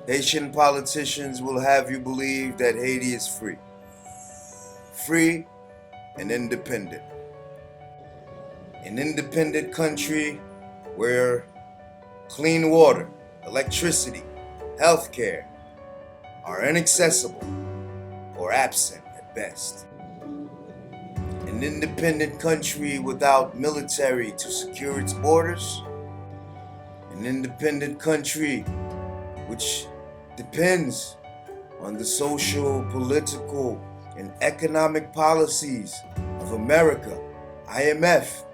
Haitian politicians will have you believe that Haiti is free. Free and independent. An independent country where clean water, electricity, healthcare are inaccessible or absent at best. An independent country without military to secure its borders. An independent country which depends on the social, political, and economic policies of America, IMF,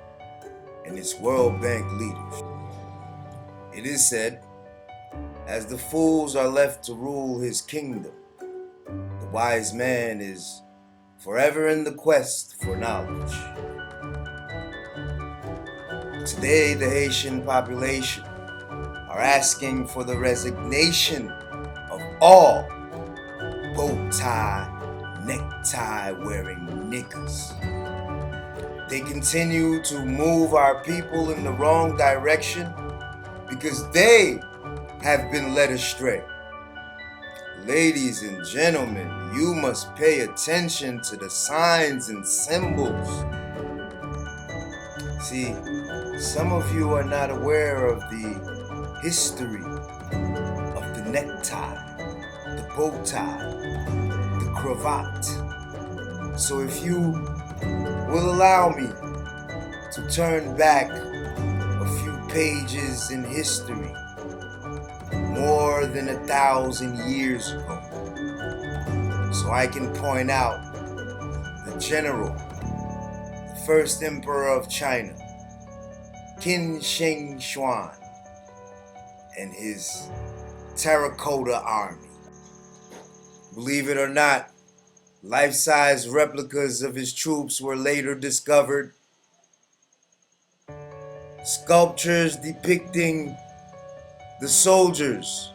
and its World Bank leaders. It is said, as the fools are left to rule his kingdom, the wise man is forever in the quest for knowledge. Today, the Haitian population are asking for the resignation of all bow tie, necktie wearing niggas. They continue to move our people in the wrong direction because they have been led astray. Ladies and gentlemen, you must pay attention to the signs and symbols. See, some of you are not aware of the history of the necktie, the bow tie, the cravat. So if you will allow me to turn back a few pages in history, more than 1,000 years ago, so I can point out the general, the first emperor of China, Qin Shi Huang, and his terracotta army. Believe it or not, life-size replicas of his troops were later discovered. Sculptures depicting the soldiers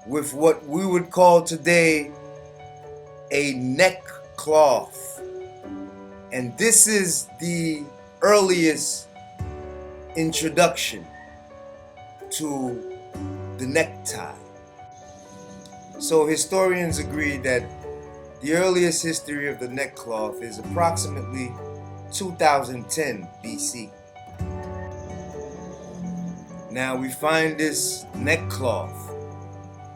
with what we would call today a neck cloth. And this is the earliest introduction to the necktie. So historians agree that the earliest history of the neck cloth is approximately 2010 BC. Now we find this neck cloth.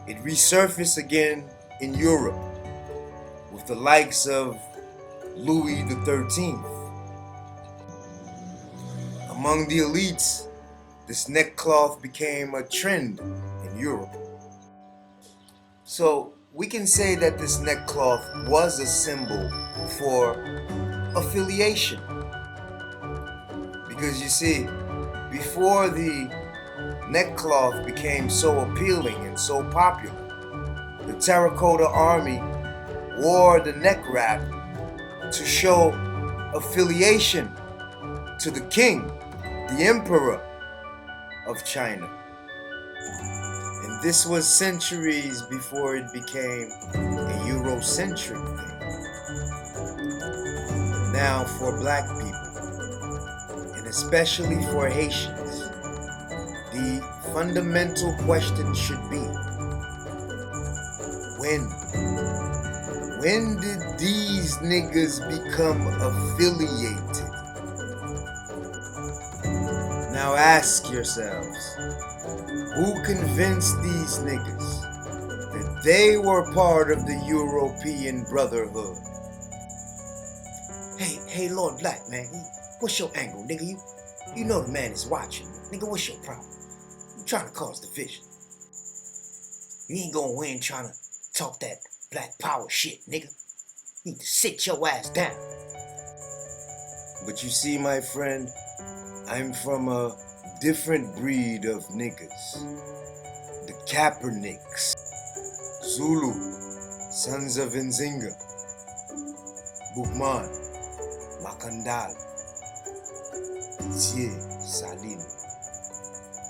It resurfaced again in Europe with the likes of Louis XIII. Among the elites, this neck cloth became a trend in Europe. So we can say that this neck cloth was a symbol for affiliation. Because you see, before the neck cloth became so appealing and so popular, the terracotta army wore the neck wrap to show affiliation to the king, the emperor of China. And this was centuries before it became a Eurocentric thing. Now for black people, and especially for Haitians, the fundamental question should be, when did these niggas become affiliated? Now ask yourselves, who convinced these niggas that they were part of the European Brotherhood? Hey, Lord Black, man, what's your angle, nigga? You know the man is watching. Nigga, what's your problem? You trying to cause division. You ain't gonna win trying to talk that black power shit, nigga. You need to sit your ass down. But you see, my friend, I'm from a different breed of niggas. The Kaepernicks, Zulu, sons of Nzinga, Boukman, Makandal, Zie, Salim.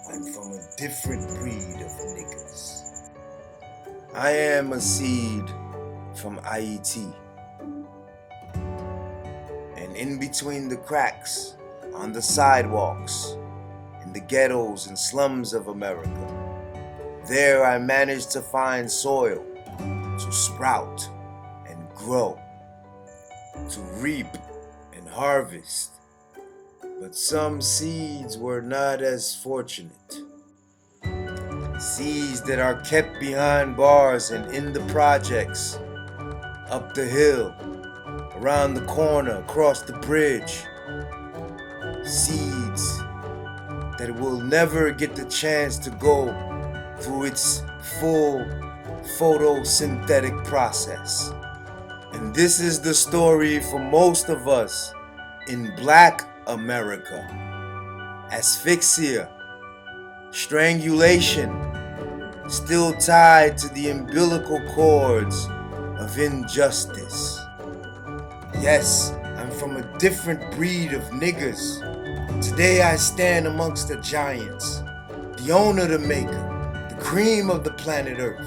I'm from a different breed of niggas. I am a seed from Haiti. And in between the cracks, on the sidewalks, in the ghettos and slums of America, there I managed to find soil to sprout and grow, to reap and harvest. But some seeds were not as fortunate. Seeds that are kept behind bars and in the projects, up the hill, around the corner, across the bridge. Seeds that will never get the chance to go through its full photosynthetic process. And this is the story for most of us in Black America. Asphyxia, strangulation, still tied to the umbilical cords of injustice. Yes, I'm from a different breed of niggers. Today I stand amongst the giants, the owner, the maker, the cream of the planet Earth,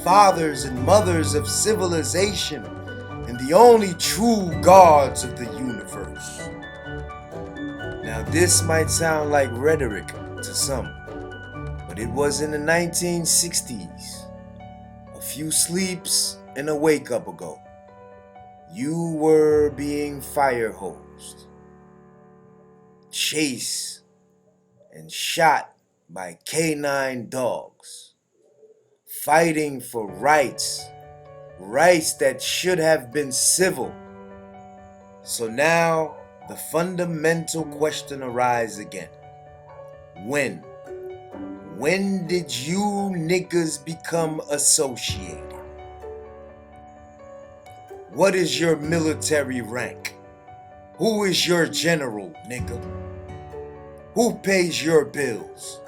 fathers and mothers of civilization, and the only true gods of the universe. Now this might sound like rhetoric to some, but it was in the 1960s, a few sleeps and a wake up ago. You were being fire hosed, chased, and shot by canine dogs, fighting for rights that should have been civil. So now the fundamental question arises again. When? When did you niggas become associated? What is your military rank? Who is your general, nigga? Who pays your bills?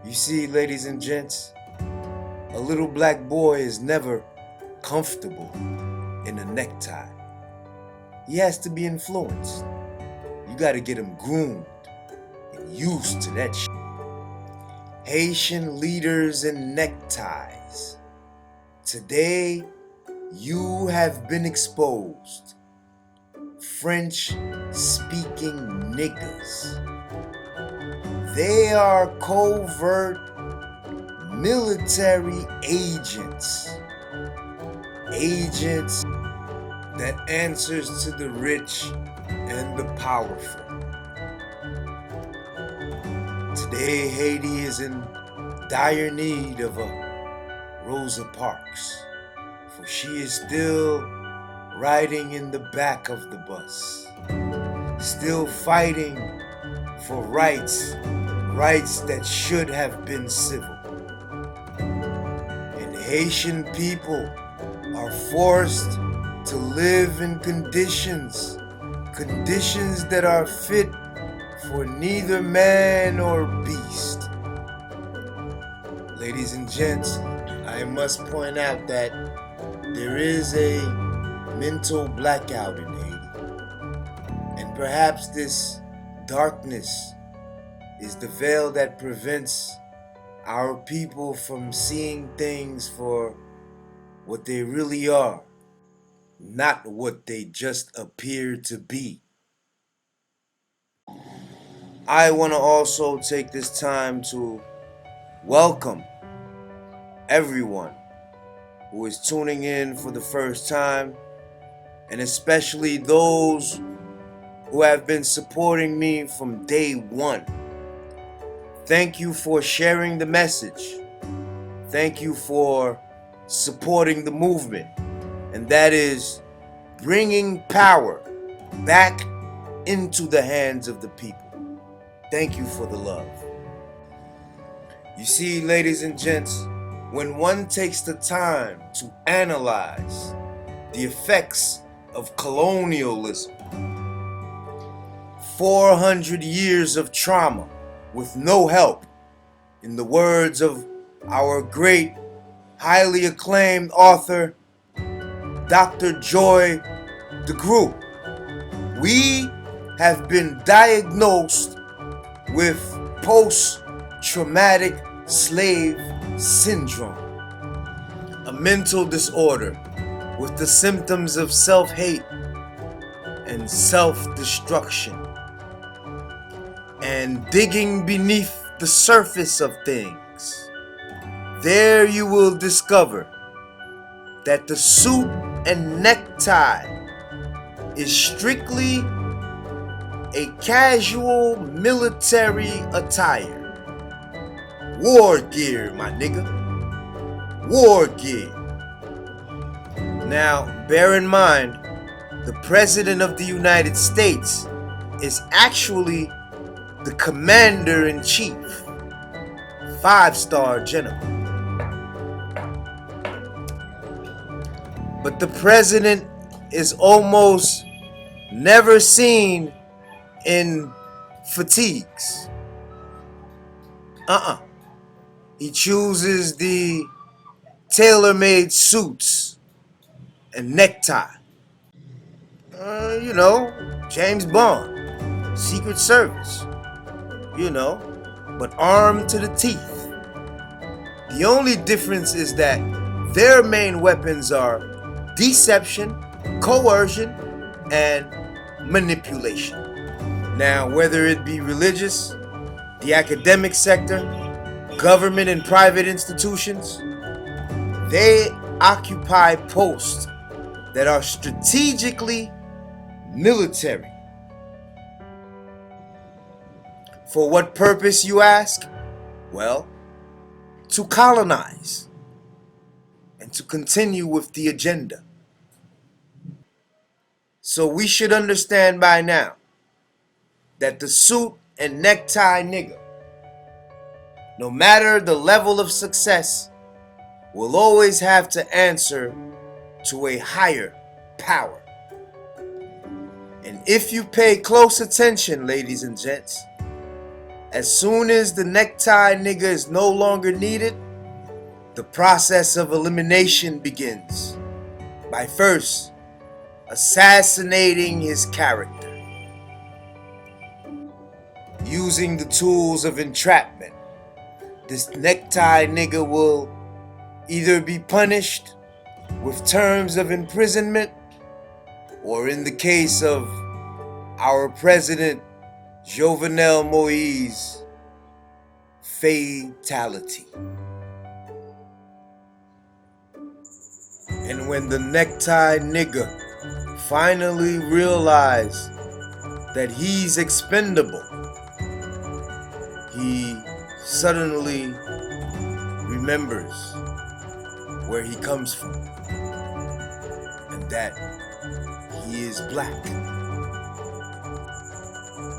You see, ladies and gents, a little black boy is never comfortable in a necktie. He has to be influenced. You gotta get him groomed and used to that shit. Haitian leaders and neckties. Today, you have been exposed. French-speaking niggas. They are covert military agents. Agents that answers to the rich and the powerful. Today, Haiti is in dire need of a Rosa Parks, for she is still riding in the back of the bus, still fighting for rights that should have been civil. And Haitian people are forced to live in conditions that are fit for neither man nor beast. Ladies and gents, I must point out that there is a mental blackout in Haiti. And perhaps this darkness is the veil that prevents our people from seeing things for what they really are, not what they just appear to be. I want to also take this time to welcome everyone who is tuning in for the first time, and especially those who have been supporting me from day one. Thank you for sharing the message. Thank you for supporting the movement, and that is bringing power back into the hands of the people. Thank you for the love. You see, ladies and gents, when one takes the time to analyze the effects of colonialism, 400 years of trauma with no help, in the words of our great, highly acclaimed author, Dr. Joy DeGruy, we have been diagnosed with post-traumatic slave syndrome, a mental disorder with the symptoms of self-hate and self-destruction. And digging beneath the surface of things, there you will discover that the suit and necktie is strictly a casual military attire. War gear, my nigga. War gear. Now, bear in mind, the President of the United States is actually the Commander-in-Chief, 5-star general. But the President is almost never seen in fatigues. He chooses the tailor-made suits and necktie. James Bond, Secret Service, but armed to the teeth. The only difference is that their main weapons are deception, coercion, and manipulation. Now, whether it be religious, the academic sector, government and private institutions, they occupy posts that are strategically military. For what purpose, you ask? Well, to colonize and to continue with the agenda. So we should understand by now that the suit and necktie nigga, no matter the level of success, will always have to answer to a higher power. And if you pay close attention, ladies and gents, as soon as the necktie nigga is no longer needed, the process of elimination begins by first assassinating his character. Using the tools of entrapment, this necktie nigga will either be punished with terms of imprisonment, or in the case of our president, Jovenel Moise, fatality. And when the necktie nigga finally realizes that he's expendable, he suddenly remembers where he comes from and that he is black.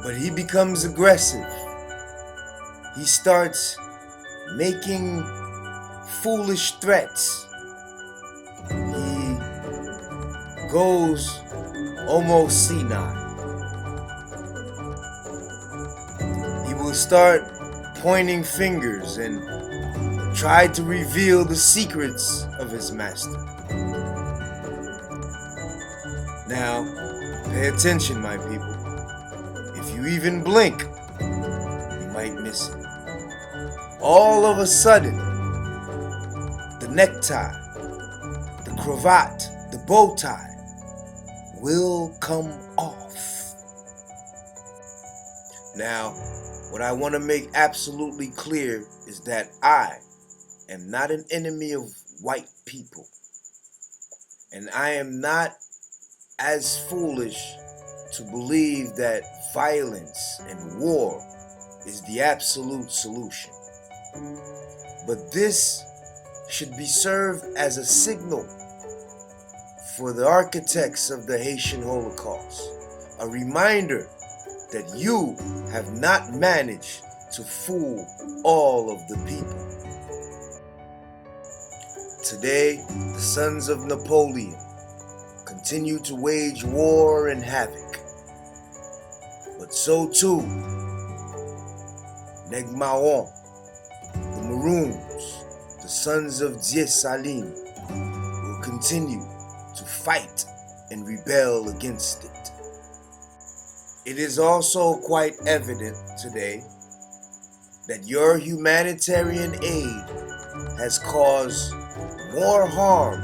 But he becomes aggressive. He starts making foolish threats. He goes almost senile. He will start pointing fingers and try to reveal the secrets of his master. Now, pay attention, my people. If you even blink, you might miss it. All of a sudden, the necktie, the cravat, the bow tie will come off. Now, what I want to make absolutely clear is that I am not an enemy of white people. And I am not as foolish to believe that violence and war is the absolute solution. But this should be served as a signal for the architects of the Haitian Holocaust, a reminder that you have not managed to fool all of the people. Today, the sons of Napoleon continue to wage war and havoc. But so too, negg-lari, the Maroons, the sons of Sosyal, will continue to fight and rebel against it. It is also quite evident today that your humanitarian aid has caused more harm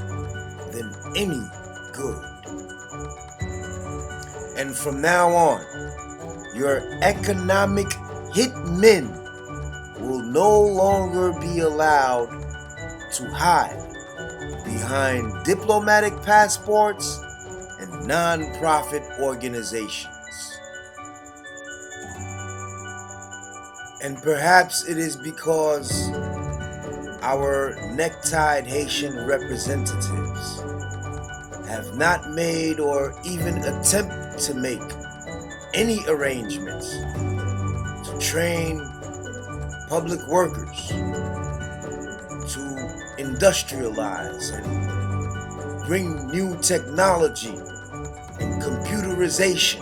than any good. And from now on, your economic hitmen no longer be allowed to hide behind diplomatic passports and non-profit organizations. And perhaps it is because our necktie Haitian representatives have not made or even attempt to make any arrangements to train public workers to industrialize and bring new technology and computerization?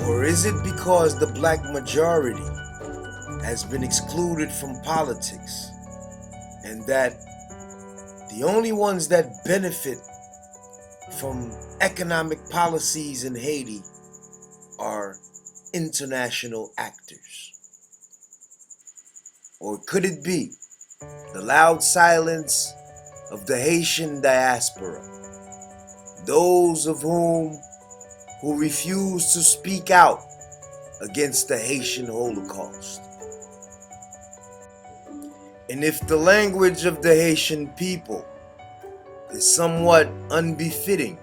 Or is it because the black majority has been excluded from politics and that the only ones that benefit from economic policies in Haiti are international actors? Or could it be the loud silence of the Haitian diaspora, those of whom who refuse to speak out against the Haitian Holocaust? And if the language of the Haitian people is somewhat unbefitting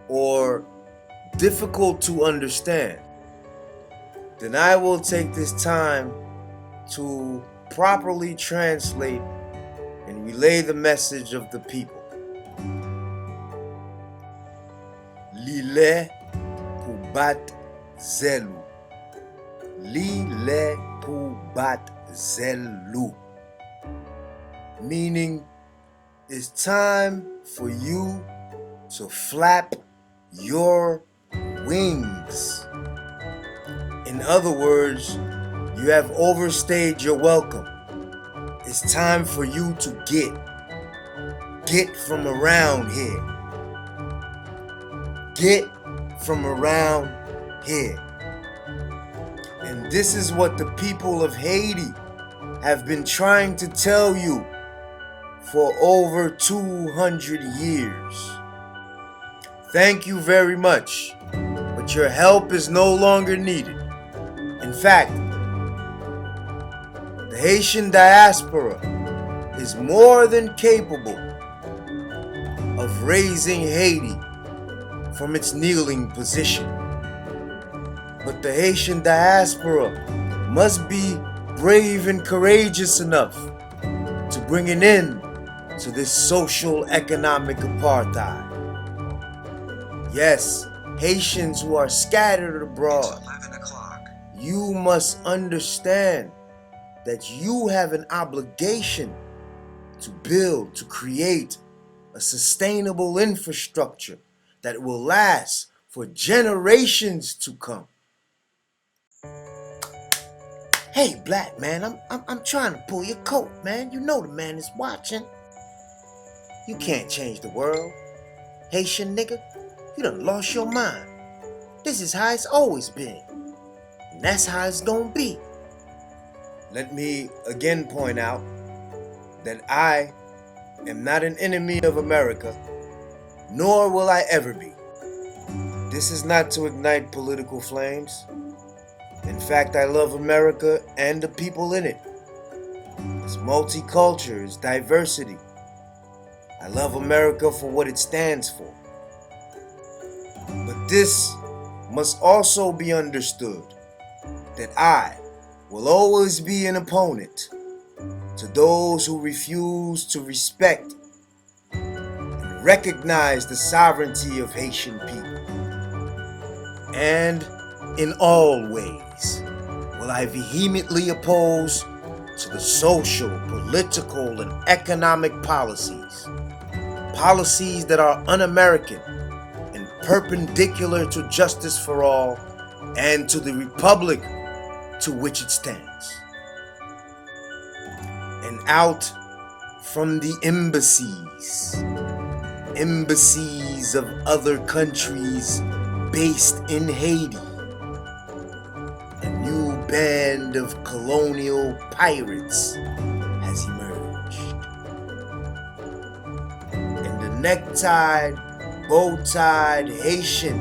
or difficult to understand, then I will take this time to properly translate and relay the message of the people. Lile pou bat zelu. Lile pou bat zelu. Meaning, it's time for you to flap your wings. In other words, you have overstayed your welcome. It's time for you to get from around here. Get from around here. And this is what the people of Haiti have been trying to tell you for over 200 years. Thank you very much, but your help is no longer needed. In fact, the Haitian diaspora is more than capable of raising Haiti from its kneeling position. But the Haitian diaspora must be brave and courageous enough to bring an end to this social economic apartheid. Yes, Haitians who are scattered abroad, you must understand that you have an obligation to build, to create a sustainable infrastructure that will last for generations to come. Hey, black man, I'm trying to pull your coat, man. You know the man is watching. You can't change the world, Haitian nigga. You done lost your mind. This is how it's always been, and that's how it's gonna be. Let me again point out that I am not an enemy of America, nor will I ever be. This is not to ignite political flames. In fact, I love America and the people in it. It's multicultural, it's diversity. I love America for what it stands for. But this must also be understood, that I will always be an opponent to those who refuse to respect and recognize the sovereignty of Haitian people. And in all ways will I vehemently oppose to the social, political, and economic policies that are un-American and perpendicular to justice for all and to the republic to which it stands. And out from the embassies of other countries based in Haiti, a new band of colonial pirates has emerged. And the necktied, bow-tied Haitian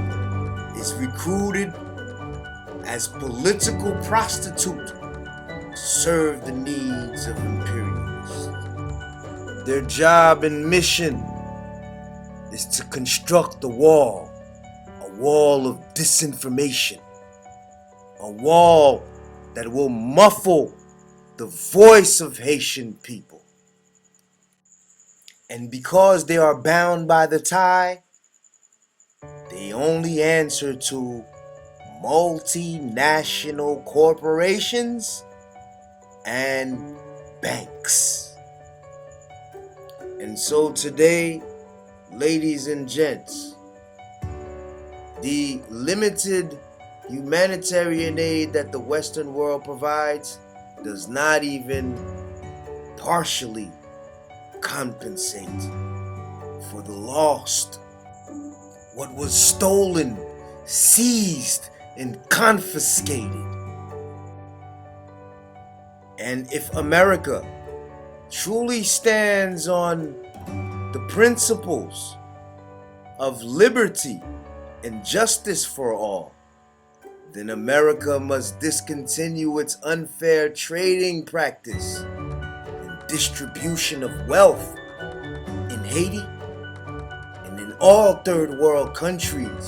is recruited as political prostitute serve the needs of imperialists. Their job and mission is to construct a wall of disinformation, a wall that will muffle the voice of Haitian people. And because they are bound by the tie, they only answer to multinational corporations and banks. And so today, ladies and gents, the limited humanitarian aid that the Western world provides does not even partially compensate for the lost, what was stolen, seized, and confiscated. And if America truly stands on the principles of liberty and justice for all, then America must discontinue its unfair trading practice and distribution of wealth in Haiti and in all third world countries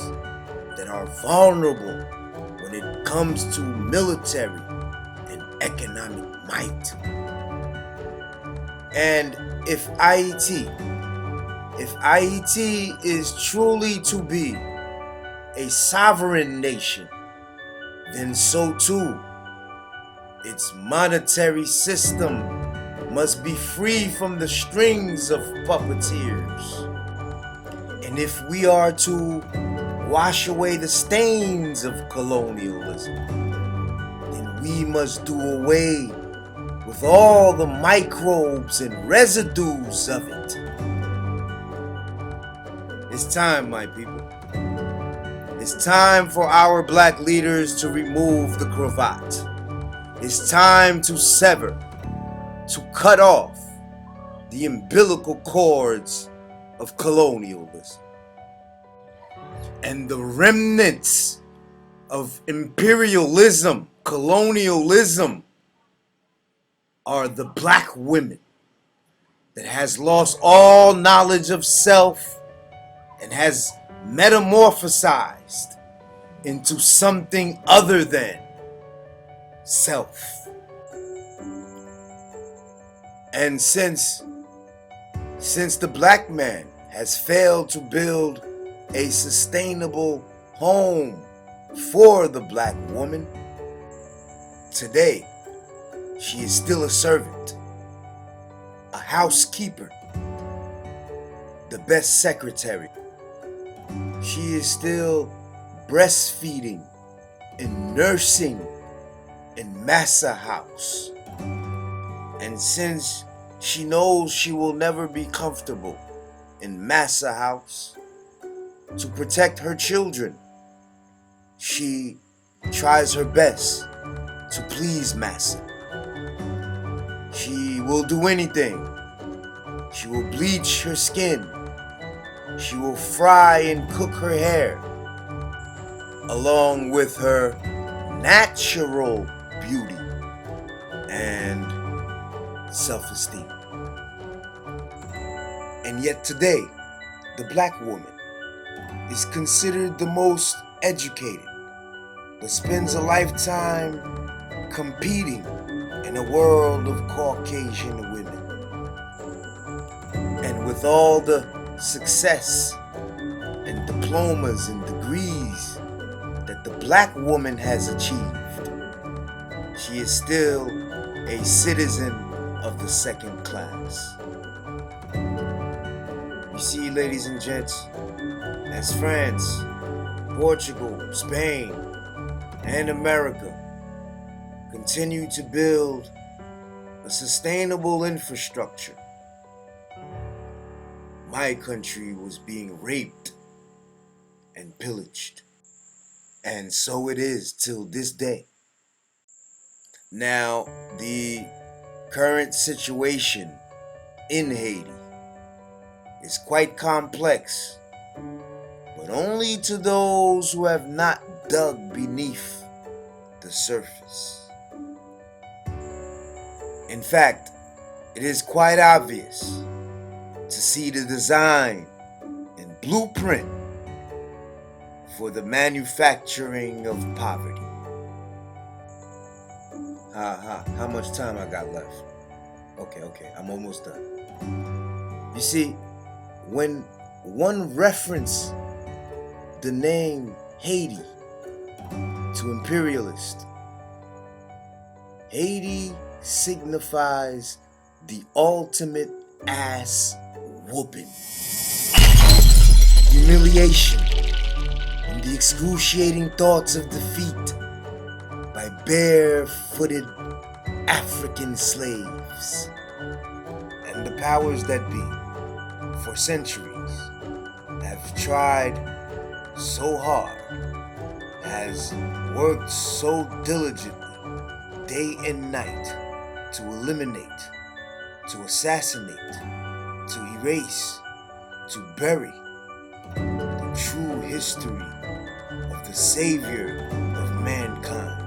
that are vulnerable when it comes to military and economic might. And if Haiti is truly to be a sovereign nation, then so too its monetary system must be free from the strings of puppeteers. And if we are to wash away the stains of colonialism, then we must do away with all the microbes and residues of it. It's time, my people. It's time for our black leaders to remove the cravat. It's time to sever, to cut off the umbilical cords of colonialism. And the remnants of imperialism, colonialism, are the black women that has lost all knowledge of self and has metamorphosized into something other than self. And since the black man has failed to build a sustainable home for the black woman, today she is still a servant, a housekeeper, the best secretary. She is still breastfeeding and nursing in Massa House. And since she knows she will never be comfortable in Massa House, to protect her children, she tries her best to please Massa. She will do anything. She will bleach her skin. She will fry and cook her hair, along with her natural beauty and self-esteem. And yet today, the black woman is considered the most educated, but spends a lifetime competing in a world of Caucasian women. And with all the success and diplomas and degrees that the black woman has achieved, she is still a citizen of the second class. You see, ladies and gents, as France, Portugal, Spain, and America continue to build a sustainable infrastructure, my country was being raped and pillaged. And so it is till this day. Now, the current situation in Haiti is quite complex, but only to those who have not dug beneath the surface. In fact, it is quite obvious to see the design and blueprint for the manufacturing of poverty. How much time I got left? Okay, I'm almost done. You see, when one reference the name Haiti to imperialist, Haiti signifies the ultimate ass whooping, humiliation, and the excruciating thoughts of defeat by barefooted African slaves. And the powers that be, for centuries, have tried so hard, has worked so diligently, day and night, to eliminate, to assassinate, to erase, to bury the true history of the savior of mankind.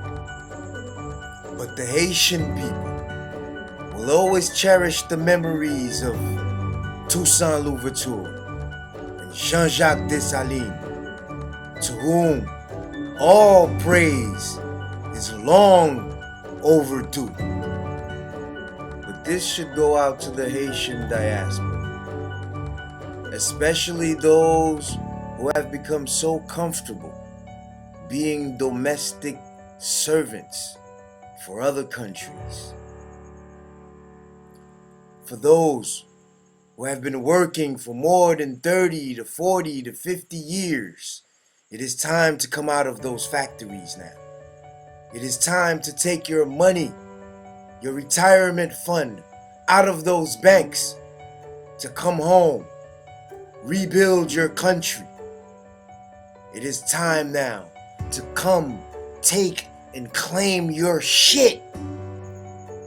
But the Haitian people will always cherish the memories of Toussaint Louverture and Jean-Jacques Dessalines, to whom all praise is long overdue. But this should go out to the Haitian diaspora, especially those who have become so comfortable being domestic servants for other countries. For those who have been working for more than 30 to 40 to 50 years, it is time to come out of those factories now. It is time to take your money, your retirement fund, out of those banks, to come home, rebuild your country. It is time now to come, take, and claim your shit,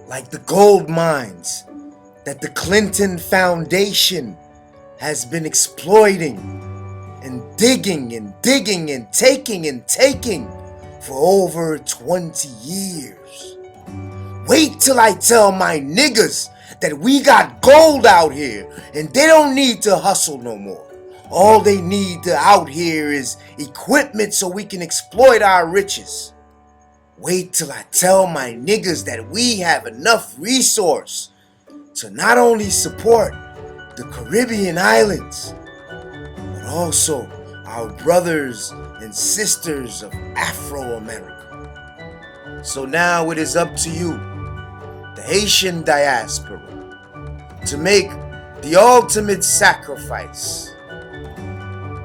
like the gold mines that the Clinton Foundation has been exploiting and digging and digging and taking for over 20 years. Wait till I tell my niggas that we got gold out here and they don't need to hustle no more. All they need out here is equipment so we can exploit our riches. Wait till I tell my niggas that we have enough resource to not only support the Caribbean islands, but also our brothers and sisters of Afro-America. So now it is up to you, the Haitian diaspora, to make the ultimate sacrifice.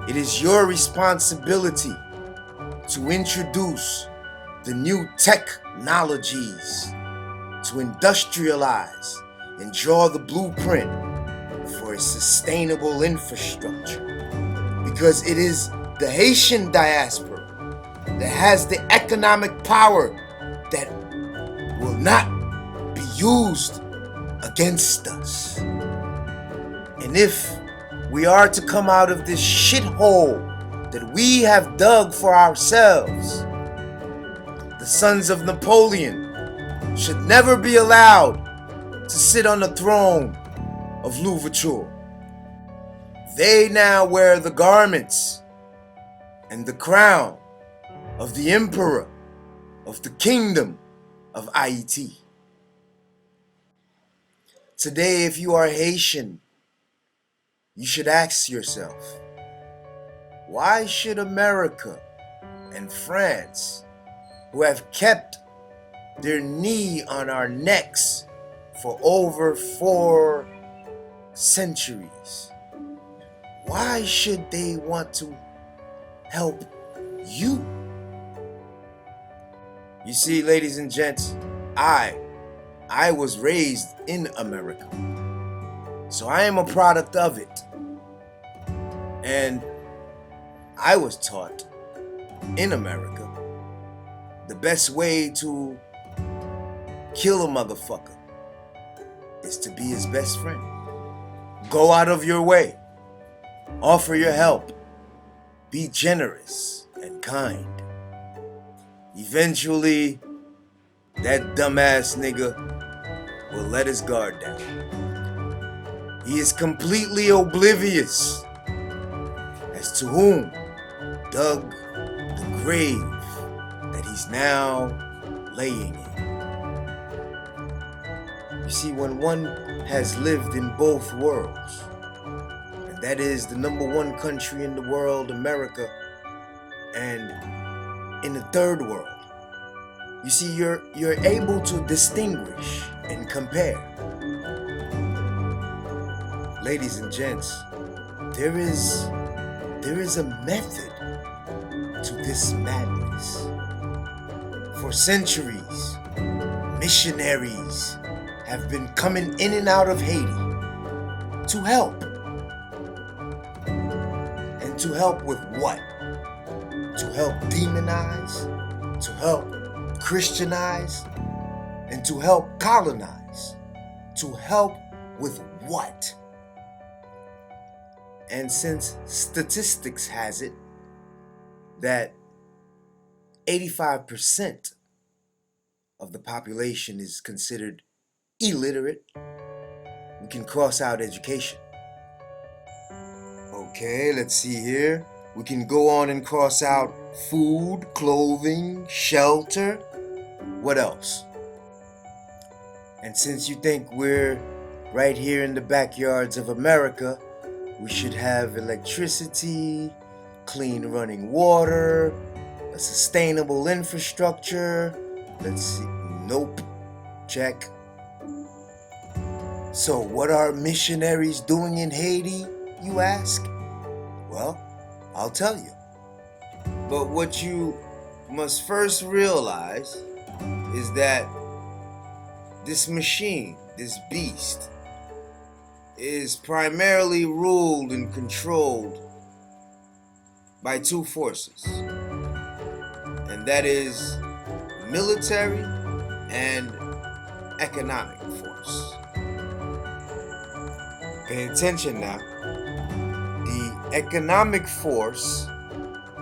It is your responsibility to introduce the new technologies, to industrialize and draw the blueprint for a sustainable infrastructure. Because it is the Haitian diaspora that has the economic power that will not be used against us. And if we are to come out of this shithole that we have dug for ourselves, the sons of Napoleon should never be allowed to sit on the throne of Louverture. They now wear the garments and the crown of the emperor of the kingdom of Haiti. Today, if you are Haitian, you should ask yourself, why should America and France, who have kept their knee on our necks for over 4 centuries, why should they want to help you? You see, ladies and gents, I was raised in America, so I am a product of it. And I was taught in America the best way to kill a motherfucker is to be his best friend. Go out of your way. Offer your help. Be generous and kind. Eventually, that dumbass nigga will let his guard down. He is completely oblivious as to whom dug the grave that he's now laying in. You see, when one has lived in both worlds, and that is the #1 country in the world, America, and in the third world, you see, you're able to distinguish and compare. Ladies and gents, there is a method to this madness. For centuries, missionaries have been coming in and out of Haiti to help. And to help with what? To help demonize, to help Christianize, and to help colonize. To help with what? And since statistics has it that 85% of the population is considered illiterate, we can cross out education. Okay, let's see here. We can go on and cross out food, clothing, shelter. What else? And since you think we're right here in the backyards of America, we should have electricity, clean running water, a sustainable infrastructure. Let's see. Nope. Check. So what are missionaries doing in Haiti, you ask? Well, I'll tell you. But what you must first realize is that this machine, this beast, is primarily ruled and controlled by two forces, and that is military and economic force. Pay attention now. The economic force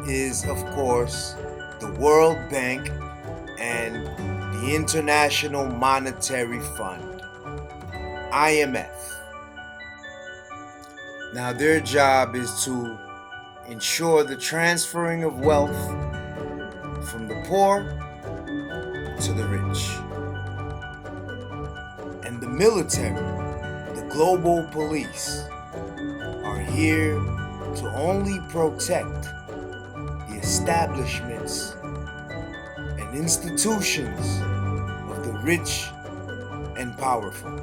is, of course, the World Bank and the International Monetary Fund, IMF. Now, their job is to ensure the transferring of wealth from the poor to the rich. And the military, the global police, are here to only protect the establishments and institutions of the rich and powerful.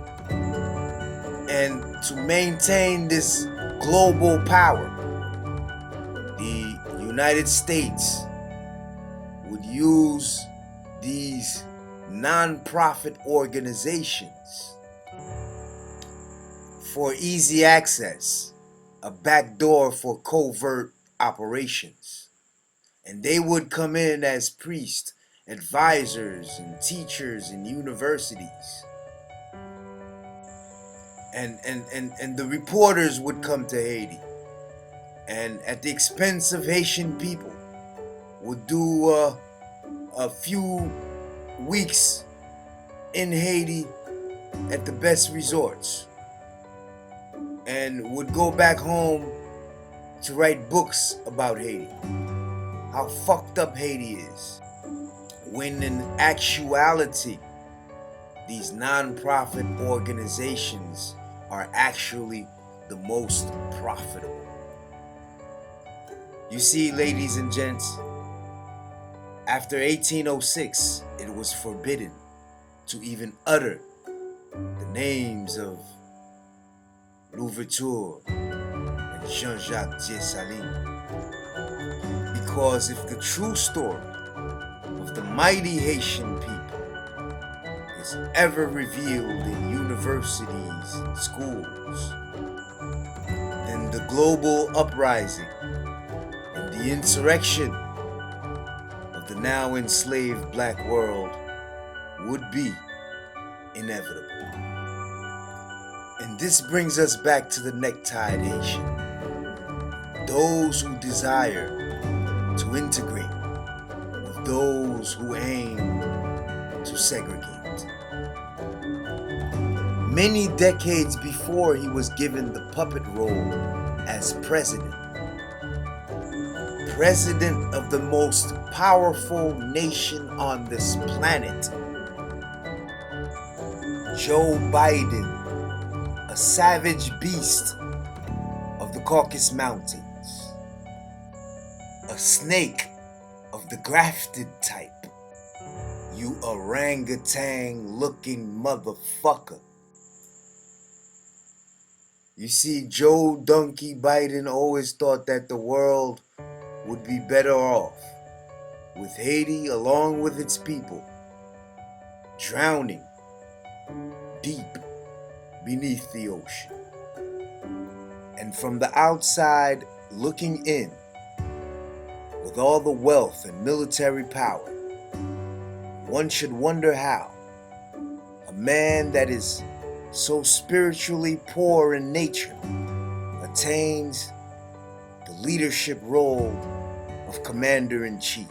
And to maintain this global power, the United States would use these non-profit organizations for easy access, a backdoor for covert operations. And they would come in as priests, advisors, and teachers in universities. And the reporters would come to Haiti, and at the expense of Haitian people would do a few weeks in Haiti at the best resorts, and would go back home to write books about Haiti, how fucked up Haiti is, when in actuality these non-profit organizations are actually the most profitable. You see, ladies and gents, after 1806, it was forbidden to even utter the names of Louverture and Jean-Jacques Dessalines. Because if the true story of the mighty Haitian people is ever revealed in universities and schools, then the global uprising and the insurrection of the now enslaved black world would be inevitable. And this brings us back to the Necktie Haitian. Those who desire to integrate with those who aim to segregate. many decades before he was given the puppet role as president. President of the most powerful nation on this planet. Joe Biden, a savage beast of the Caucasus Mountains. A snake of the grafted type. You orangutan looking motherfucker. You see, Joe Donkey Biden always thought that the world would be better off with Haiti along with its people drowning deep beneath the ocean. And from the outside looking in, with all the wealth and military power, one should wonder how a man that is so spiritually poor in nature attains the leadership role of commander-in-chief.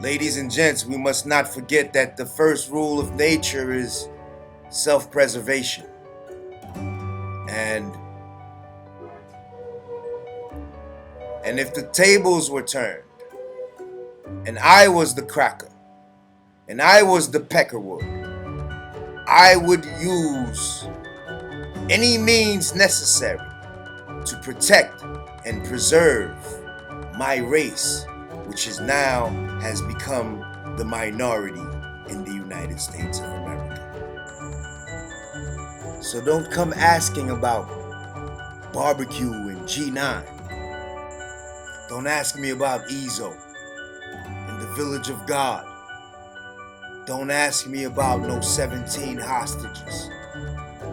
Ladies and gents, we must not forget that the first rule of nature is self-preservation. And if the tables were turned, and I was the cracker, and I was the peckerwood, I would use any means necessary to protect and preserve my race, which is now has become the minority in the United States of America. So don't come asking about barbecue and G9. Don't ask me about Ezo and the Village of God. Don't ask me about no 17 hostages.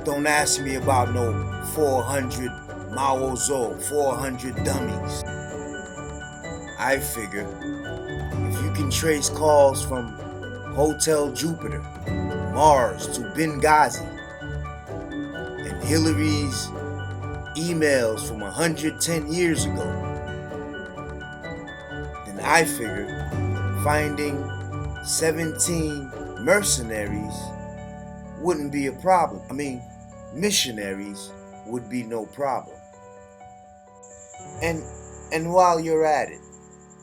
Don't ask me about no 400 Maozo, 400 dummies. I figure if you can trace calls from Hotel Jupiter, Mars to Benghazi, and Hillary's emails from 110 years ago, then I figure finding 17 mercenaries wouldn't be a problem. I mean, missionaries would be no problem. And while you're at it,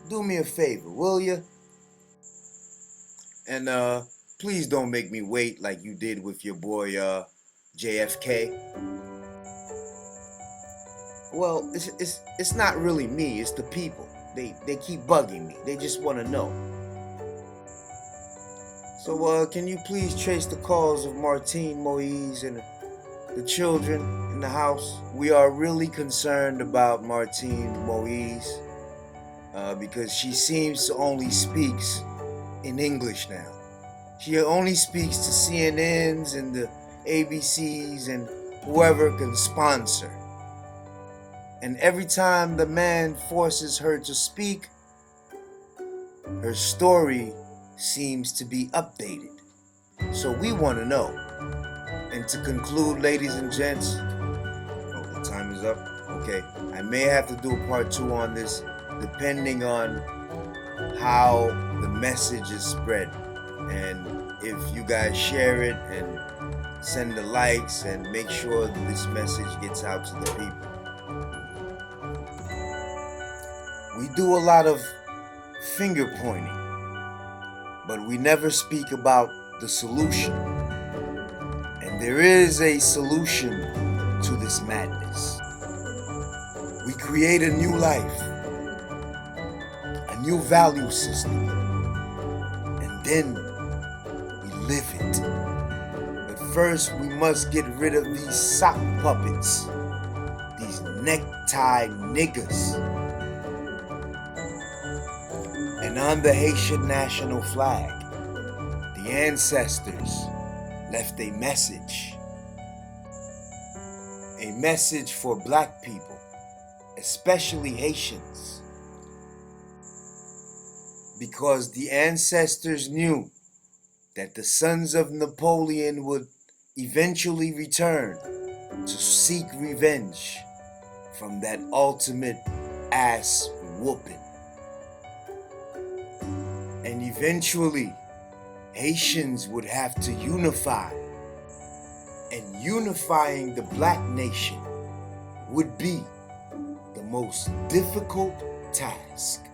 do me a favor, will you? And please don't make me wait like you did with your boy JFK. Well, it's not really me, it's the people. They keep bugging me. They just want to know. So can you please trace the calls of Martine Moise and the children in the house? We are really concerned about Martine Moise because she seems to only speaks in English now. She only speaks to CNNs and the ABCs and whoever can sponsor. And every time the man forces her to speak, her story seems to be updated. So we want to know. And to conclude, ladies and gents, the time is up. Okay, I may have to do a part 2 on this, depending on how the message is spread. And if you guys share it and send the likes and make sure this message gets out to the people. We do a lot of finger pointing, but we never speak about the solution. And there is a solution to this madness. We create a new life, a new value system, and then we live it. But first, we must get rid of these sock puppets, these necktie niggas. And on the Haitian national flag, the ancestors left a message for black people, especially Haitians, because the ancestors knew that the sons of Napoleon would eventually return to seek revenge from that ultimate ass whooping. And eventually, Haitians would have to unify and unifying the black nation would be the most difficult task.